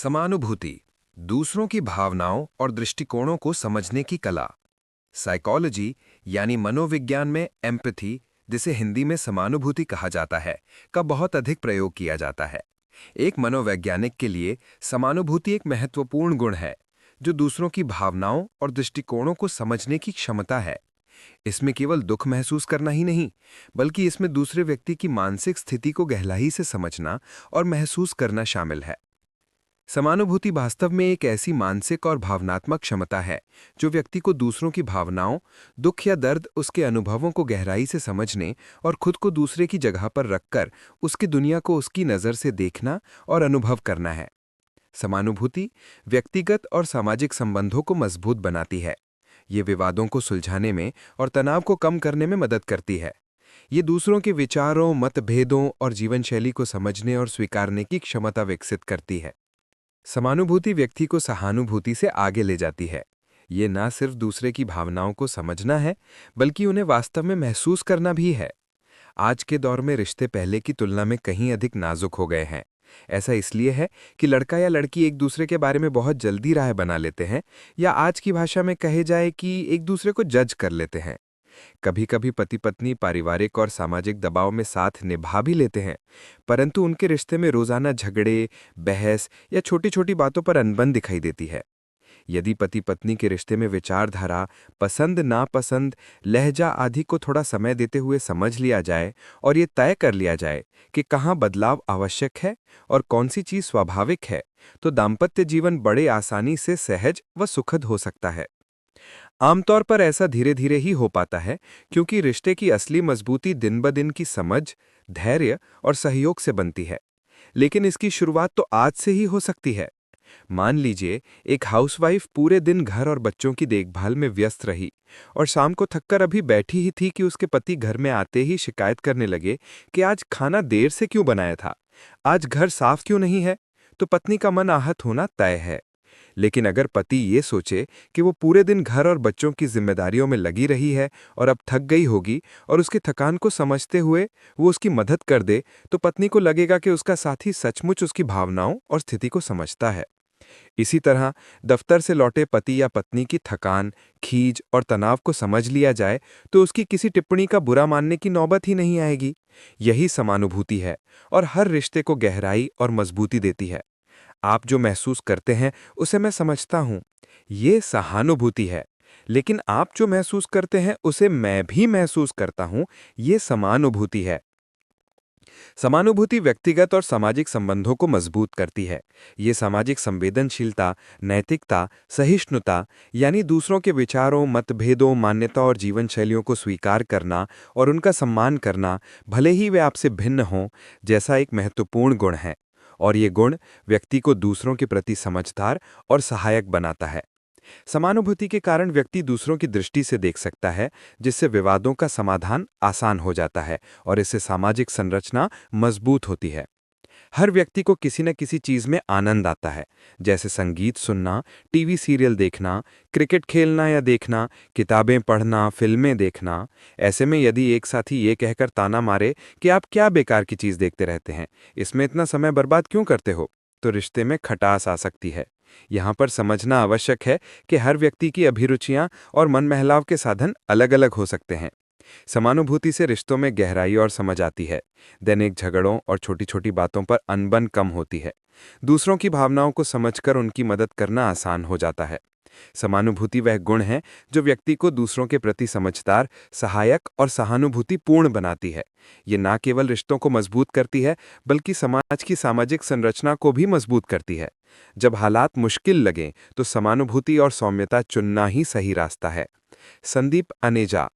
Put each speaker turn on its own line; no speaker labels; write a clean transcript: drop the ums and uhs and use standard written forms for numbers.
समानुभूति, दूसरों की भावनाओं और दृष्टिकोणों को समझने की कला। साइकोलॉजी यानी मनोविज्ञान में एम्पैथी, जिसे हिंदी में समानुभूति कहा जाता है, का बहुत अधिक प्रयोग किया जाता है। एक मनोवैज्ञानिक के लिए समानुभूति एक महत्वपूर्ण गुण है, जो दूसरों की भावनाओं और दृष्टिकोणों को समझने की क्षमता है। इसमें केवल दुख महसूस करना ही नहीं, बल्कि इसमें दूसरे व्यक्ति की मानसिक स्थिति को गहराई से समझना और महसूस करना शामिल है। समानुभूति वास्तव में एक ऐसी मानसिक और भावनात्मक क्षमता है जो व्यक्ति को दूसरों की भावनाओं, दुख या दर्द, उसके अनुभवों को गहराई से समझने और खुद को दूसरे की जगह पर रखकर उसकी दुनिया को उसकी नज़र से देखना और अनुभव करना है। समानुभूति व्यक्तिगत और सामाजिक संबंधों को मजबूत बनाती है। ये विवादों को सुलझाने में और तनाव को कम करने में मदद करती है। ये दूसरों के विचारों, मतभेदों और जीवन शैली को समझने और स्वीकारने की क्षमता विकसित करती है। समानुभूति व्यक्ति को सहानुभूति से आगे ले जाती है। ये न सिर्फ दूसरे की भावनाओं को समझना है, बल्कि उन्हें वास्तव में महसूस करना भी है। आज के दौर में रिश्ते पहले की तुलना में कहीं अधिक नाजुक हो गए हैं। ऐसा इसलिए है कि लड़का या लड़की एक दूसरे के बारे में बहुत जल्दी राय बना लेते हैं, या आज की भाषा में कहे जाए कि एक दूसरे को जज कर लेते हैं। कभी कभी पति पत्नी पारिवारिक और सामाजिक दबाव में साथ निभा भी लेते हैं, परंतु उनके रिश्ते में रोजाना झगड़े, बहस या छोटी छोटी बातों पर अनबन दिखाई देती है। यदि पति पत्नी के रिश्ते में विचारधारा, पसंद नापसंद, लहजा आदि को थोड़ा समय देते हुए समझ लिया जाए और ये तय कर लिया जाए कि कहाँ बदलाव आवश्यक है और कौन सी चीज स्वाभाविक है, तो दाम्पत्य जीवन बड़े आसानी से सहज व सुखद हो सकता है। आमतौर पर ऐसा धीरे धीरे ही हो पाता है, क्योंकि रिश्ते की असली मजबूती दिन ब दिन की समझ, धैर्य और सहयोग से बनती है। लेकिन इसकी शुरुआत तो आज से ही हो सकती है। मान लीजिए एक हाउसवाइफ पूरे दिन घर और बच्चों की देखभाल में व्यस्त रही और शाम को थककर अभी बैठी ही थी कि उसके पति घर में आते ही शिकायत करने लगे कि आज खाना देर से क्यों बनाया था, आज घर साफ क्यों नहीं है। तो पत्नी का मन आहत होना तय है। लेकिन अगर पति ये सोचे कि वो पूरे दिन घर और बच्चों की जिम्मेदारियों में लगी रही है और अब थक गई होगी, और उसकी थकान को समझते हुए वो उसकी मदद कर दे, तो पत्नी को लगेगा कि उसका साथी सचमुच उसकी भावनाओं और स्थिति को समझता है। इसी तरह दफ्तर से लौटे पति या पत्नी की थकान, खीज और तनाव को समझ लिया जाए तो उसकी किसी टिप्पणी का बुरा मानने की नौबत ही नहीं आएगी। यही समानुभूति है और हर रिश्ते को गहराई और मजबूती देती है। आप जो महसूस करते हैं उसे मैं समझता हूं, ये सहानुभूति है। लेकिन आप जो महसूस करते हैं उसे मैं भी महसूस करता हूं, ये समानुभूति है। समानुभूति व्यक्तिगत और सामाजिक संबंधों को मजबूत करती है। ये सामाजिक संवेदनशीलता, नैतिकता, सहिष्णुता यानी दूसरों के विचारों, मतभेदों, मान्यता और जीवन शैलियों को स्वीकार करना और उनका सम्मान करना, भले ही वे आपसे भिन्न हों, जैसा एक महत्वपूर्ण गुण है। और ये गुण व्यक्ति को दूसरों के प्रति समझदार और सहायक बनाता है। समानुभूति के कारण व्यक्ति दूसरों की दृष्टि से देख सकता है, जिससे विवादों का समाधान आसान हो जाता है और इससे सामाजिक संरचना मजबूत होती है। हर व्यक्ति को किसी न किसी चीज में आनंद आता है, जैसे संगीत सुनना, टीवी सीरियल देखना, क्रिकेट खेलना या देखना, किताबें पढ़ना, फिल्में देखना। ऐसे में यदि एक साथी ये कहकर ताना मारे कि आप क्या बेकार की चीज देखते रहते हैं, इसमें इतना समय बर्बाद क्यों करते हो, तो रिश्ते में खटास आ सकती है। यहाँ पर समझना आवश्यक है कि हर व्यक्ति की अभिरुचियां और मन बहलाव के साधन अलग अलग हो सकते हैं। समानुभूति से रिश्तों में गहराई और समझ आती है। दैनिक झगड़ों और छोटी छोटी बातों पर अनबन कम होती है। दूसरों की भावनाओं को समझकर उनकी मदद करना आसान हो जाता है। समानुभूति वह गुण है जो व्यक्ति को दूसरों के प्रति समझदार, सहायक और सहानुभूतिपूर्ण बनाती है। ये न केवल रिश्तों को मजबूत करती है, बल्कि समाज की सामाजिक संरचना को भी मजबूत करती है। जब हालात मुश्किल लगें तो समानुभूति और सौम्यता चुनना ही सही रास्ता है। संदीप अनेजा,